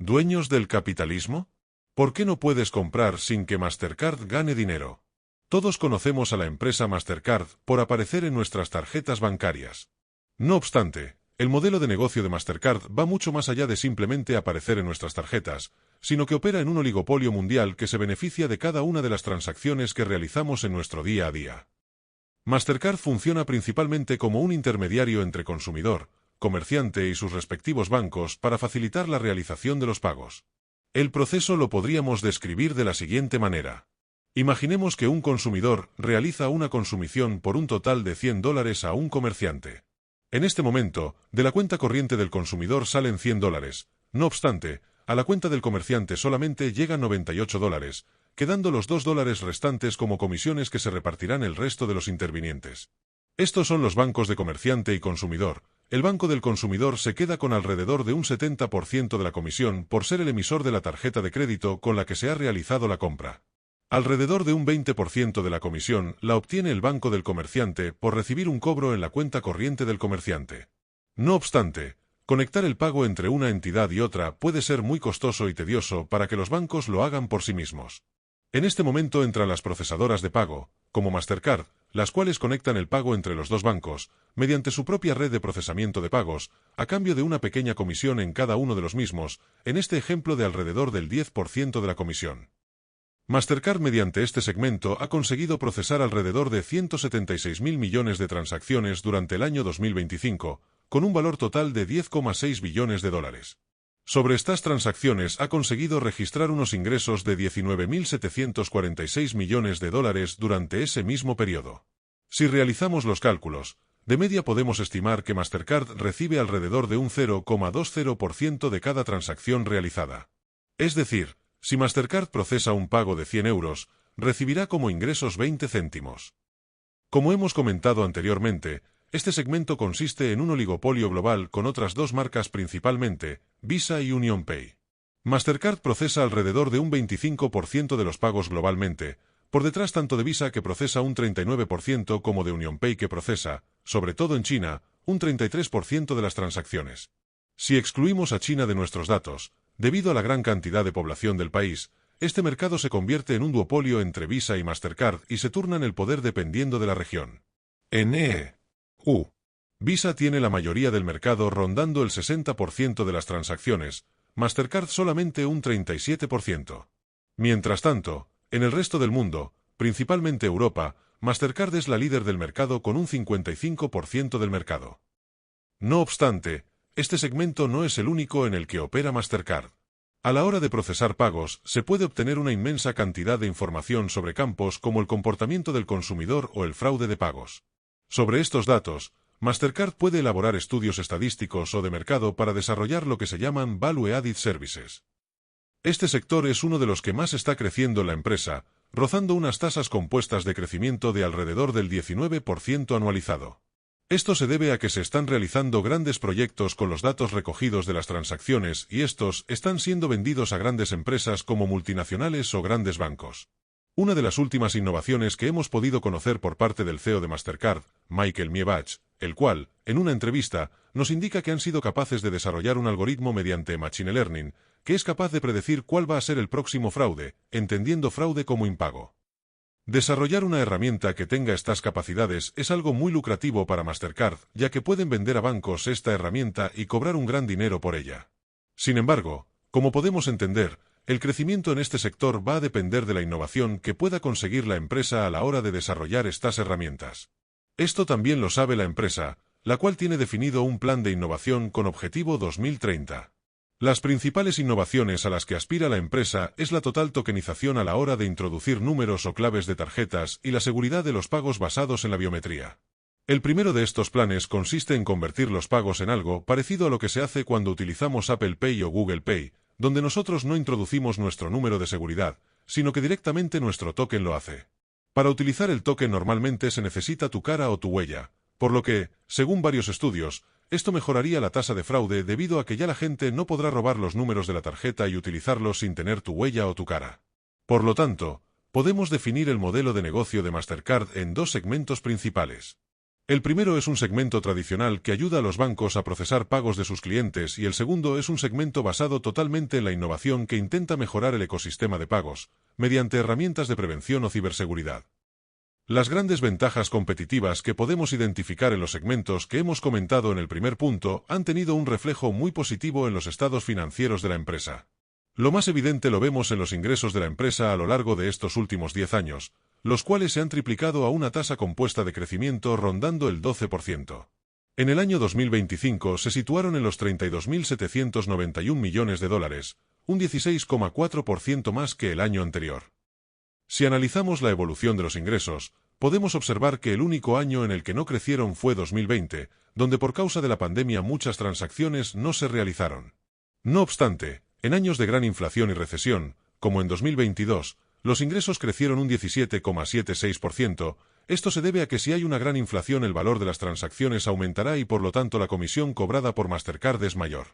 ¿Dueños del capitalismo? ¿Por qué no puedes comprar sin que Mastercard gane dinero? Todos conocemos a la empresa Mastercard por aparecer en nuestras tarjetas bancarias. No obstante, el modelo de negocio de Mastercard va mucho más allá de simplemente aparecer en nuestras tarjetas, sino que opera en un oligopolio mundial que se beneficia de cada una de las transacciones que realizamos en nuestro día a día. Mastercard funciona principalmente como un intermediario entre consumidor, comerciante y sus respectivos bancos para facilitar la realización de los pagos. El proceso lo podríamos describir de la siguiente manera. Imaginemos que un consumidor realiza una consumición por un total de $100 a un comerciante. En este momento, de la cuenta corriente del consumidor salen $100. No obstante, a la cuenta del comerciante solamente llegan $98, quedando los $2 restantes como comisiones que se repartirán el resto de los intervinientes. Estos son los bancos de comerciante y consumidor. El banco del consumidor se queda con alrededor de un 70% de la comisión por ser el emisor de la tarjeta de crédito con la que se ha realizado la compra. Alrededor de un 20% de la comisión la obtiene el banco del comerciante por recibir un cobro en la cuenta corriente del comerciante. No obstante, conectar el pago entre una entidad y otra puede ser muy costoso y tedioso para que los bancos lo hagan por sí mismos. En este momento entran las procesadoras de pago, como Mastercard, las cuales conectan el pago entre los dos bancos, mediante su propia red de procesamiento de pagos, a cambio de una pequeña comisión en cada uno de los mismos, en este ejemplo de alrededor del 10% de la comisión. Mastercard mediante este segmento ha conseguido procesar alrededor de 176.000 millones de transacciones durante el año 2025, con un valor total de $10,6 billones. Sobre estas transacciones ha conseguido registrar unos ingresos de $19.746 millones durante ese mismo periodo. Si realizamos los cálculos, de media podemos estimar que Mastercard recibe alrededor de un 0,20% de cada transacción realizada. Es decir, si Mastercard procesa un pago de 100 euros, recibirá como ingresos 20 céntimos. Como hemos comentado anteriormente, este segmento consiste en un oligopolio global con otras dos marcas principalmente, Visa y UnionPay. Mastercard procesa alrededor de un 25% de los pagos globalmente, por detrás tanto de Visa que procesa un 39% como de UnionPay que procesa, sobre todo en China, un 33% de las transacciones. Si excluimos a China de nuestros datos, debido a la gran cantidad de población del país, este mercado se convierte en un duopolio entre Visa y Mastercard y se turnan el poder dependiendo de la región. En EU, Visa tiene la mayoría del mercado rondando el 60% de las transacciones, Mastercard solamente un 37%. Mientras tanto, en el resto del mundo, principalmente Europa, Mastercard es la líder del mercado con un 55% del mercado. No obstante, este segmento no es el único en el que opera Mastercard. A la hora de procesar pagos, se puede obtener una inmensa cantidad de información sobre campos como el comportamiento del consumidor o el fraude de pagos. Sobre estos datos, Mastercard puede elaborar estudios estadísticos o de mercado para desarrollar lo que se llaman Value Added Services. Este sector es uno de los que más está creciendo en la empresa, rozando unas tasas compuestas de crecimiento de alrededor del 19% anualizado. Esto se debe a que se están realizando grandes proyectos con los datos recogidos de las transacciones y estos están siendo vendidos a grandes empresas como multinacionales o grandes bancos. Una de las últimas innovaciones que hemos podido conocer por parte del CEO de Mastercard, Michael Miebach, el cual, en una entrevista, nos indica que han sido capaces de desarrollar un algoritmo mediante Machine Learning, que es capaz de predecir cuál va a ser el próximo fraude, entendiendo fraude como impago. Desarrollar una herramienta que tenga estas capacidades es algo muy lucrativo para Mastercard, ya que pueden vender a bancos esta herramienta y cobrar un gran dinero por ella. Sin embargo, como podemos entender, el crecimiento en este sector va a depender de la innovación que pueda conseguir la empresa a la hora de desarrollar estas herramientas. Esto también lo sabe la empresa, la cual tiene definido un plan de innovación con objetivo 2030. Las principales innovaciones a las que aspira la empresa es la total tokenización a la hora de introducir números o claves de tarjetas y la seguridad de los pagos basados en la biometría. El primero de estos planes consiste en convertir los pagos en algo parecido a lo que se hace cuando utilizamos Apple Pay o Google Pay, donde nosotros no introducimos nuestro número de seguridad, sino que directamente nuestro token lo hace. Para utilizar el token normalmente se necesita tu cara o tu huella, por lo que, según varios estudios, esto mejoraría la tasa de fraude debido a que ya la gente no podrá robar los números de la tarjeta y utilizarlos sin tener tu huella o tu cara. Por lo tanto, podemos definir el modelo de negocio de Mastercard en dos segmentos principales. El primero es un segmento tradicional que ayuda a los bancos a procesar pagos de sus clientes y el segundo es un segmento basado totalmente en la innovación que intenta mejorar el ecosistema de pagos, mediante herramientas de prevención o ciberseguridad. Las grandes ventajas competitivas que podemos identificar en los segmentos que hemos comentado en el primer punto han tenido un reflejo muy positivo en los estados financieros de la empresa. Lo más evidente lo vemos en los ingresos de la empresa a lo largo de estos últimos 10 años, los cuales se han triplicado a una tasa compuesta de crecimiento rondando el 12%. En el año 2025 se situaron en los 32.791 millones de dólares, un 16,4% más que el año anterior. Si analizamos la evolución de los ingresos, podemos observar que el único año en el que no crecieron fue 2020, donde por causa de la pandemia muchas transacciones no se realizaron. No obstante, en años de gran inflación y recesión, como en 2022, los ingresos crecieron un 17,76%. Esto se debe a que si hay una gran inflación el valor de las transacciones aumentará y por lo tanto la comisión cobrada por Mastercard es mayor.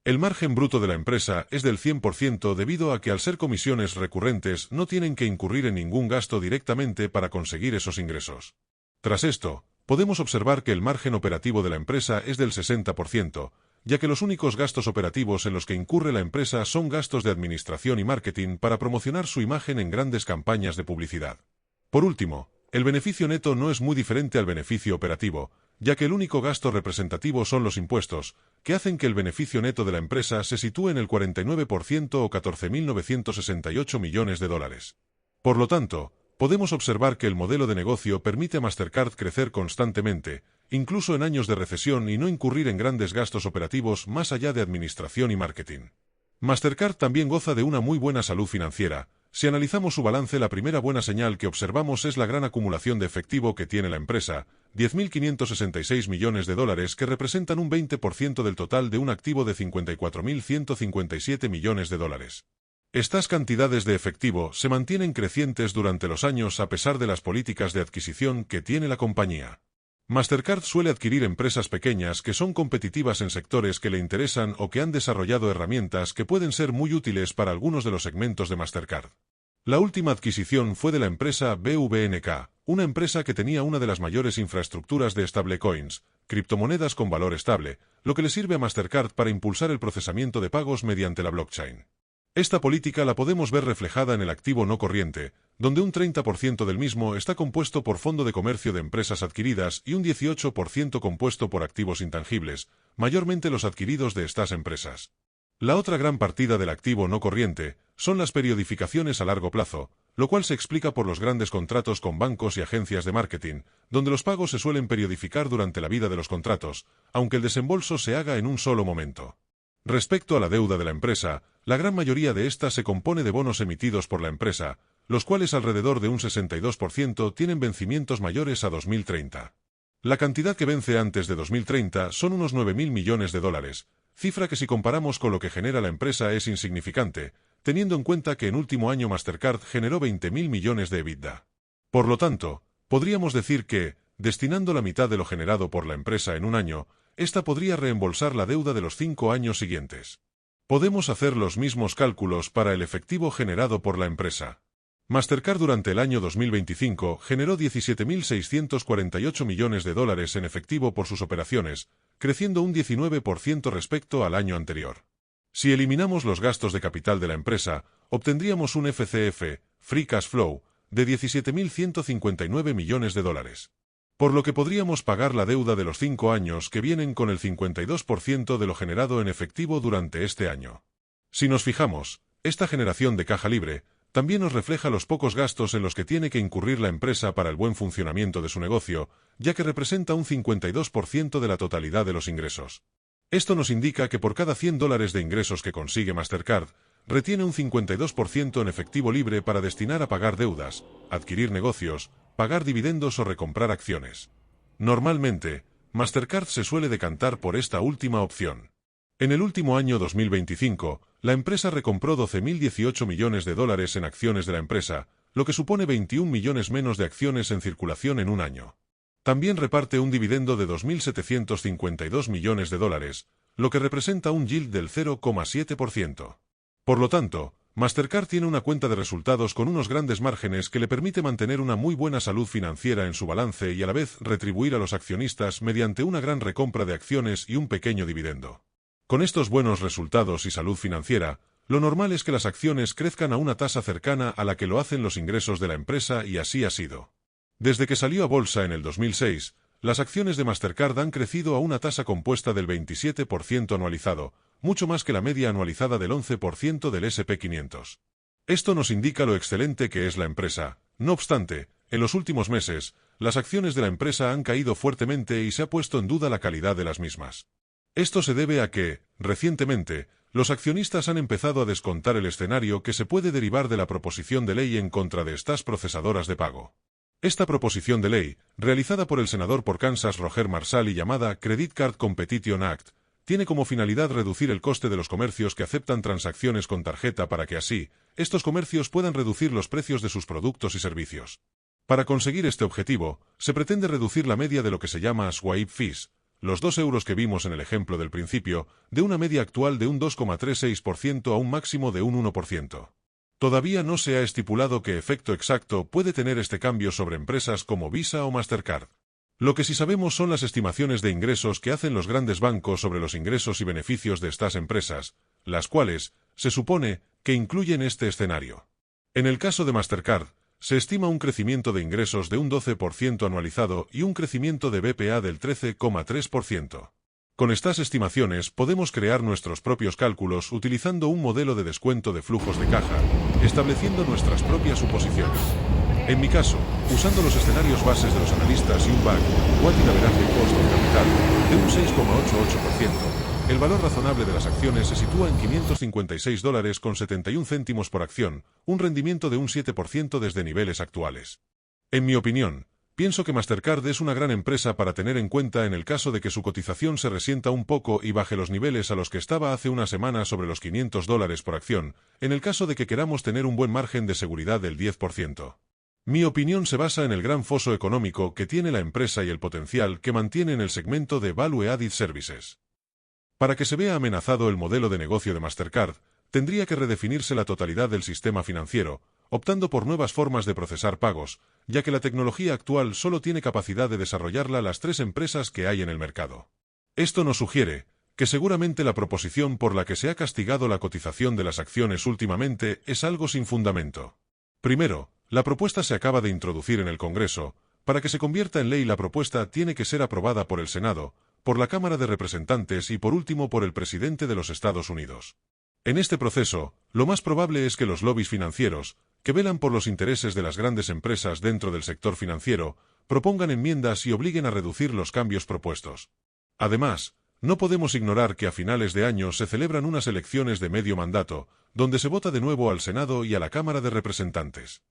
El margen bruto de la empresa es del 100% debido a que al ser comisiones recurrentes no tienen que incurrir en ningún gasto directamente para conseguir esos ingresos. Tras esto, podemos observar que el margen operativo de la empresa es del 60%, ya que los únicos gastos operativos en los que incurre la empresa son gastos de administración y marketing para promocionar su imagen en grandes campañas de publicidad. Por último, el beneficio neto no es muy diferente al beneficio operativo, ya que el único gasto representativo son los impuestos, que hacen que el beneficio neto de la empresa se sitúe en el 49% o 14.968 millones de dólares. Por lo tanto, podemos observar que el modelo de negocio permite a Mastercard crecer constantemente, incluso en años de recesión y no incurrir en grandes gastos operativos más allá de administración y marketing. Mastercard también goza de una muy buena salud financiera. Si analizamos su balance, la primera buena señal que observamos es la gran acumulación de efectivo que tiene la empresa, 10.566 millones de dólares que representan un 20% del total de un activo de 54.157 millones de dólares. Estas cantidades de efectivo se mantienen crecientes durante los años a pesar de las políticas de adquisición que tiene la compañía. Mastercard suele adquirir empresas pequeñas que son competitivas en sectores que le interesan o que han desarrollado herramientas que pueden ser muy útiles para algunos de los segmentos de Mastercard. La última adquisición fue de la empresa BVNK, una empresa que tenía una de las mayores infraestructuras de stablecoins, criptomonedas con valor estable, lo que le sirve a Mastercard para impulsar el procesamiento de pagos mediante la blockchain. Esta política la podemos ver reflejada en el activo no corriente, donde un 30% del mismo está compuesto por fondo de comercio de empresas adquiridas y un 18% compuesto por activos intangibles, mayormente los adquiridos de estas empresas. La otra gran partida del activo no corriente son las periodificaciones a largo plazo, lo cual se explica por los grandes contratos con bancos y agencias de marketing, donde los pagos se suelen periodificar durante la vida de los contratos, aunque el desembolso se haga en un solo momento. Respecto a la deuda de la empresa, la gran mayoría de esta se compone de bonos emitidos por la empresa, los cuales alrededor de un 62% tienen vencimientos mayores a 2030. La cantidad que vence antes de 2030 son unos 9.000 millones de dólares, cifra que si comparamos con lo que genera la empresa es insignificante, teniendo en cuenta que en último año Mastercard generó 20.000 millones de EBITDA. Por lo tanto, podríamos decir que, destinando la mitad de lo generado por la empresa en un año, esta podría reembolsar la deuda de los 5 años siguientes. Podemos hacer los mismos cálculos para el efectivo generado por la empresa. Mastercard durante el año 2025 generó 17.648 millones de dólares en efectivo por sus operaciones, creciendo un 19% respecto al año anterior. Si eliminamos los gastos de capital de la empresa, obtendríamos un FCF, Free Cash Flow, de 17.159 millones de dólares. Por lo que podríamos pagar la deuda de los 5 años que vienen con el 52% de lo generado en efectivo durante este año. Si nos fijamos, esta generación de caja libre también nos refleja los pocos gastos en los que tiene que incurrir la empresa para el buen funcionamiento de su negocio, ya que representa un 52% de la totalidad de los ingresos. Esto nos indica que por cada $100 de ingresos que consigue Mastercard, retiene un 52% en efectivo libre para destinar a pagar deudas, adquirir negocios, pagar dividendos o recomprar acciones. Normalmente, Mastercard se suele decantar por esta última opción. En el último año 2025, la empresa recompró 12.018 millones de dólares en acciones de la empresa, lo que supone 21 millones menos de acciones en circulación en un año. También reparte un dividendo de 2.752 millones de dólares, lo que representa un yield del 0,7%. Por lo tanto, Mastercard tiene una cuenta de resultados con unos grandes márgenes que le permite mantener una muy buena salud financiera en su balance y a la vez retribuir a los accionistas mediante una gran recompra de acciones y un pequeño dividendo. Con estos buenos resultados y salud financiera, lo normal es que las acciones crezcan a una tasa cercana a la que lo hacen los ingresos de la empresa y así ha sido. Desde que salió a bolsa en el 2006, las acciones de Mastercard han crecido a una tasa compuesta del 27% anualizado, mucho más que la media anualizada del 11% del S&P 500. Esto nos indica lo excelente que es la empresa. No obstante, en los últimos meses, las acciones de la empresa han caído fuertemente y se ha puesto en duda la calidad de las mismas. Esto se debe a que, recientemente, los accionistas han empezado a descontar el escenario que se puede derivar de la proposición de ley en contra de estas procesadoras de pago. Esta proposición de ley, realizada por el senador por Kansas Roger Marsal y llamada Credit Card Competition Act, tiene como finalidad reducir el coste de los comercios que aceptan transacciones con tarjeta para que así, estos comercios puedan reducir los precios de sus productos y servicios. Para conseguir este objetivo, se pretende reducir la media de lo que se llama swipe fees, los 2 euros que vimos en el ejemplo del principio, de una media actual de un 2,36% a un máximo de un 1%. Todavía no se ha estipulado qué efecto exacto puede tener este cambio sobre empresas como Visa o Mastercard. Lo que sí sabemos son las estimaciones de ingresos que hacen los grandes bancos sobre los ingresos y beneficios de estas empresas, las cuales, se supone, que incluyen este escenario. En el caso de Mastercard, se estima un crecimiento de ingresos de un 12% anualizado y un crecimiento de BPA del 13,3%. Con estas estimaciones podemos crear nuestros propios cálculos utilizando un modelo de descuento de flujos de caja, estableciendo nuestras propias suposiciones. En mi caso, usando los escenarios bases de los analistas y un WACC, Weighted Average Cost of Capital, de un 6,88%, el valor razonable de las acciones se sitúa en $556,71 por acción, un rendimiento de un 7% desde niveles actuales. En mi opinión, pienso que Mastercard es una gran empresa para tener en cuenta en el caso de que su cotización se resienta un poco y baje los niveles a los que estaba hace una semana sobre los $500 por acción, en el caso de que queramos tener un buen margen de seguridad del 10%. Mi opinión se basa en el gran foso económico que tiene la empresa y el potencial que mantiene en el segmento de Value Added Services. Para que se vea amenazado el modelo de negocio de Mastercard, tendría que redefinirse la totalidad del sistema financiero, optando por nuevas formas de procesar pagos, ya que la tecnología actual solo tiene capacidad de desarrollarla las 3 empresas que hay en el mercado. Esto nos sugiere que seguramente la proposición por la que se ha castigado la cotización de las acciones últimamente es algo sin fundamento. Primero, la propuesta se acaba de introducir en el Congreso. Para que se convierta en ley la propuesta tiene que ser aprobada por el Senado, por la Cámara de Representantes y por último por el presidente de los Estados Unidos. En este proceso, lo más probable es que los lobbies financieros, que velan por los intereses de las grandes empresas dentro del sector financiero, propongan enmiendas y obliguen a reducir los cambios propuestos. Además, no podemos ignorar que a finales de año se celebran unas elecciones de medio mandato, donde se vota de nuevo al Senado y a la Cámara de Representantes.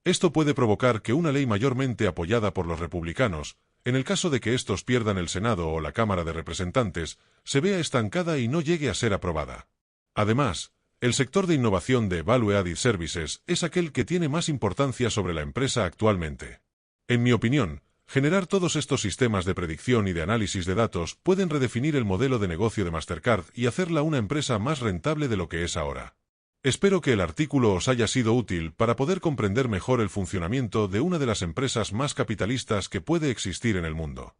Esto puede provocar que una ley mayormente apoyada por los republicanos, en el caso de que estos pierdan el Senado o la Cámara de Representantes, se vea estancada y no llegue a ser aprobada. Además, el sector de innovación de Value Added Services es aquel que tiene más importancia sobre la empresa actualmente. En mi opinión, generar todos estos sistemas de predicción y de análisis de datos pueden redefinir el modelo de negocio de Mastercard y hacerla una empresa más rentable de lo que es ahora. Espero que el artículo os haya sido útil para poder comprender mejor el funcionamiento de una de las empresas más capitalistas que puede existir en el mundo.